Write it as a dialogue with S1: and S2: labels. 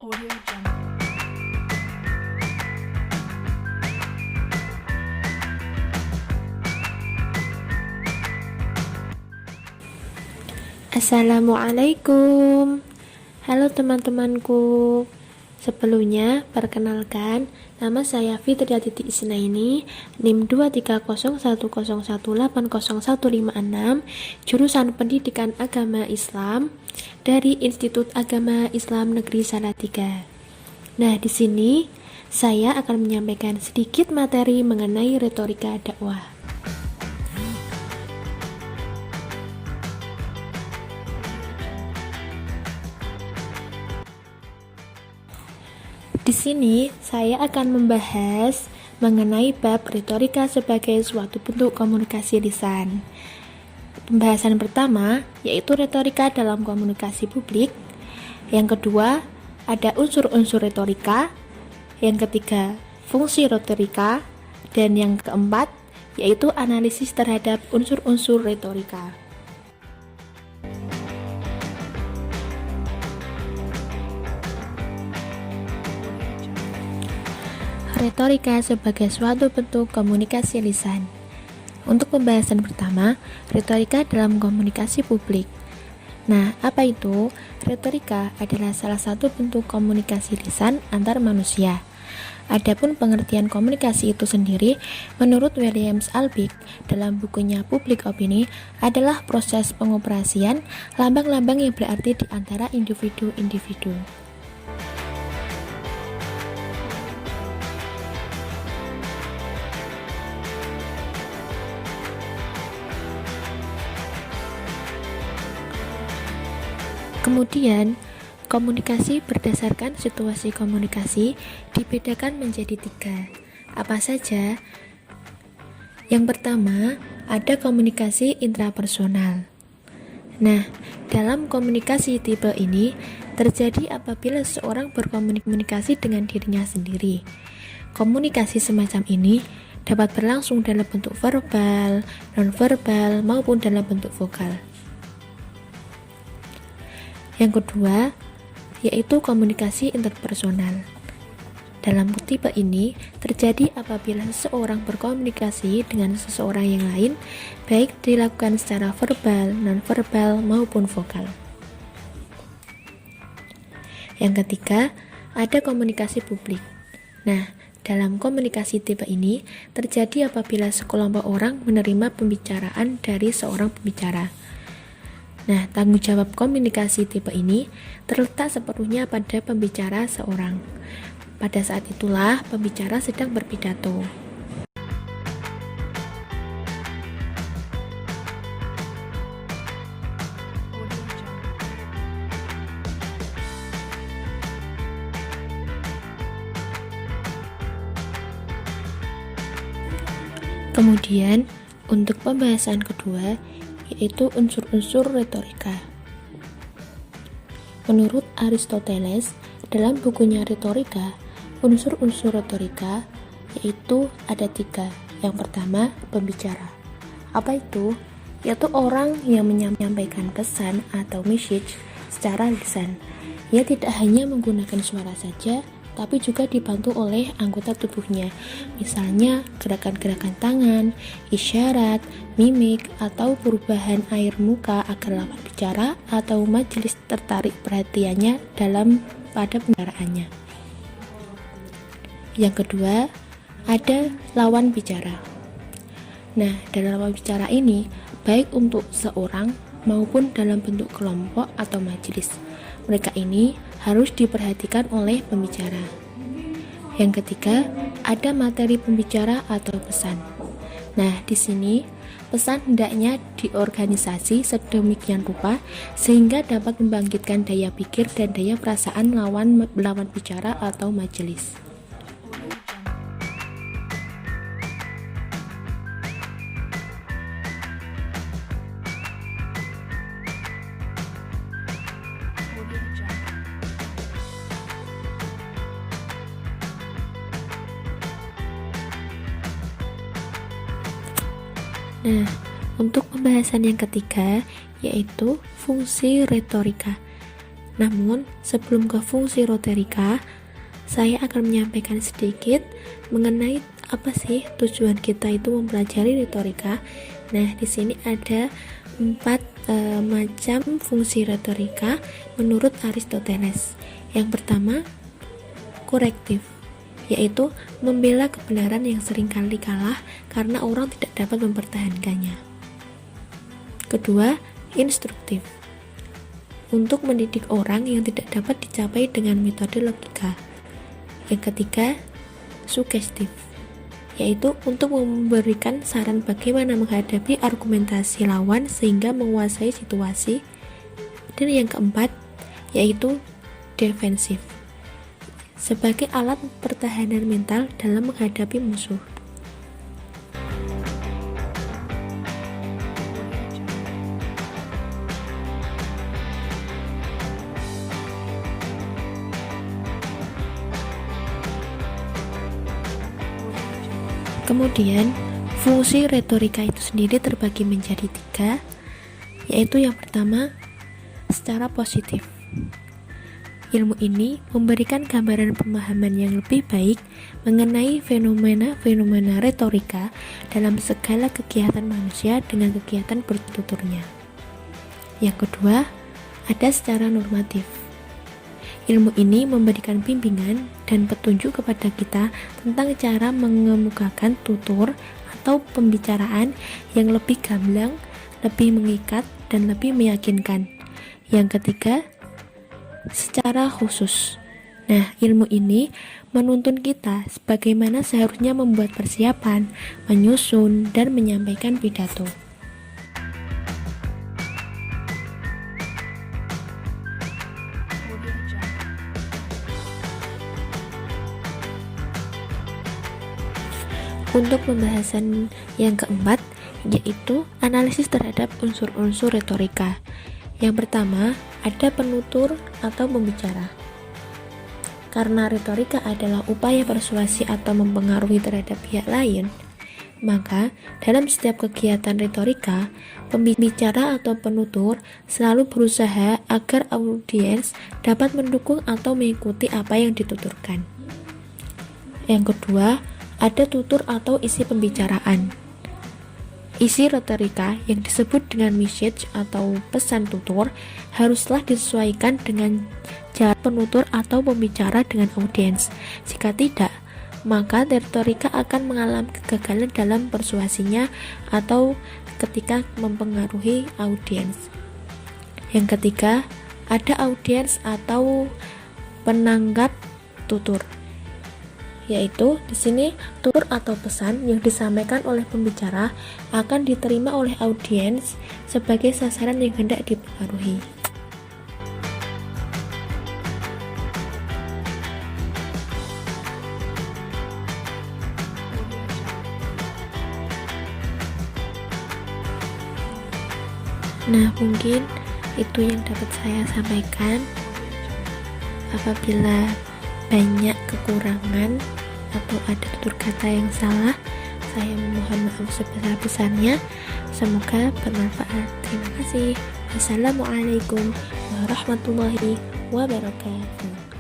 S1: Audio Jungle.
S2: Assalamualaikum. Halo teman-temanku. Sebelumnya, perkenalkan, nama saya Fitria Titi Isnaini, NIM 23010180156, jurusan Pendidikan Agama Islam dari Institut Agama Islam Negeri Salatiga. Nah, di sini saya akan menyampaikan sedikit materi mengenai retorika dakwah. Di sini saya akan membahas mengenai bab retorika sebagai suatu bentuk komunikasi lisan. Pembahasan pertama yaitu retorika dalam komunikasi publik. Yang kedua, ada unsur-unsur retorika. Yang ketiga, fungsi retorika. Dan yang keempat, yaitu analisis terhadap unsur-unsur retorika. Retorika sebagai suatu bentuk komunikasi lisan. Untuk pembahasan pertama, retorika dalam komunikasi publik. Nah, apa itu? Retorika adalah salah satu bentuk komunikasi lisan antar manusia. Adapun pengertian komunikasi itu sendiri, menurut Williams Albick dalam bukunya Public Opini, adalah proses pengoperasian lambang-lambang yang berarti di antara individu-individu. Kemudian, komunikasi berdasarkan situasi komunikasi dibedakan menjadi 3. Apa saja? Yang pertama, ada komunikasi intrapersonal. Nah, dalam komunikasi tipe ini terjadi apabila seseorang berkomunikasi dengan dirinya sendiri. Komunikasi semacam ini dapat berlangsung dalam bentuk verbal, nonverbal, maupun dalam bentuk vokal. Yang kedua, yaitu komunikasi interpersonal. Dalam tipe ini terjadi apabila seseorang berkomunikasi dengan seseorang yang lain, baik dilakukan secara verbal, nonverbal, maupun vokal. Yang ketiga, ada komunikasi publik. Nah, dalam komunikasi tipe ini terjadi apabila sekelompok orang menerima pembicaraan dari seorang pembicara. Nah, tanggung jawab komunikasi tipe ini terletak sepenuhnya pada pembicara seorang. Pada saat itulah pembicara sedang berpidato.
S1: Audio Jungle.
S2: Kemudian, untuk pembahasan kedua, yaitu unsur-unsur retorika. Menurut Aristoteles, dalam bukunya Retorika, unsur-unsur retorika yaitu ada 3. Yang pertama, pembicara. Apa itu? Yaitu orang yang menyampaikan pesan atau message secara lisan. Ia tidak hanya menggunakan suara saja, tapi juga dibantu oleh anggota tubuhnya, misalnya gerakan-gerakan tangan, isyarat, mimik, atau perubahan air muka agar lawan bicara atau majelis tertarik perhatiannya pada pembicaraannya. Yang kedua, ada lawan bicara. Nah, dalam lawan bicara ini, baik untuk seorang maupun dalam bentuk kelompok atau majelis, mereka ini harus diperhatikan oleh pembicara. Yang ketiga, ada materi pembicara atau pesan. Nah, di sini pesan hendaknya diorganisasi sedemikian rupa sehingga dapat membangkitkan daya pikir dan daya perasaan lawan bicara atau majelis.
S1: Audio Jungle.
S2: Nah, untuk pembahasan yang ketiga, yaitu fungsi retorika. Namun, sebelum ke fungsi retorika, saya akan menyampaikan sedikit mengenai apa sih tujuan kita itu mempelajari retorika. Nah, di sini ada 4 macam fungsi retorika menurut Aristoteles. Yang pertama, korektif, yaitu membela kebenaran yang seringkali kalah karena orang tidak dapat mempertahankannya. Kedua, instruktif, untuk mendidik orang yang tidak dapat dicapai dengan metode logika. Yang ketiga, sugestif, yaitu untuk memberikan saran bagaimana menghadapi argumentasi lawan sehingga menguasai situasi. Dan yang keempat, yaitu defensif, sebagai alat pertahanan mental dalam menghadapi musuh. Kemudian, fungsi retorika itu sendiri terbagi menjadi 3, yaitu yang pertama, secara positif. Ilmu ini memberikan gambaran pemahaman yang lebih baik mengenai fenomena-fenomena retorika dalam segala kegiatan manusia dengan kegiatan bertuturnya. Yang kedua, ada secara normatif. Ilmu ini memberikan bimbingan dan petunjuk kepada kita tentang cara mengemukakan tutur atau pembicaraan yang lebih gamblang, lebih mengikat, dan lebih meyakinkan. Yang ketiga, secara khusus. Nah, ilmu ini menuntun kita bagaimana seharusnya membuat persiapan, menyusun, dan menyampaikan pidato.
S1: Audio Jungle.
S2: Untuk pembahasan yang keempat, yaitu analisis terhadap unsur-unsur retorika. Yang pertama, ada penutur atau pembicara. Karena retorika adalah upaya persuasi atau mempengaruhi terhadap pihak lain, maka dalam setiap kegiatan retorika, pembicara atau penutur selalu berusaha agar audiens dapat mendukung atau mengikuti apa yang dituturkan. Yang kedua, ada tutur atau isi pembicaraan. Isi retorika yang disebut dengan message atau pesan tutur haruslah disesuaikan dengan jarak penutur atau pembicara dengan audiens. Jika tidak, maka retorika akan mengalami kegagalan dalam persuasinya atau ketika mempengaruhi audiens. Yang ketiga, ada audiens atau penanggap tutur, yaitu di sini tutur atau pesan yang disampaikan oleh pembicara akan diterima oleh audiens sebagai sasaran yang hendak dipengaruhi. Nah, mungkin itu yang dapat saya sampaikan. Apabila banyak kekurangan atau ada tutur kata yang salah, saya memohon maaf sebesar-besarnya. Semoga bermanfaat. Terima kasih. Wassalamualaikum warahmatullahi wabarakatuh.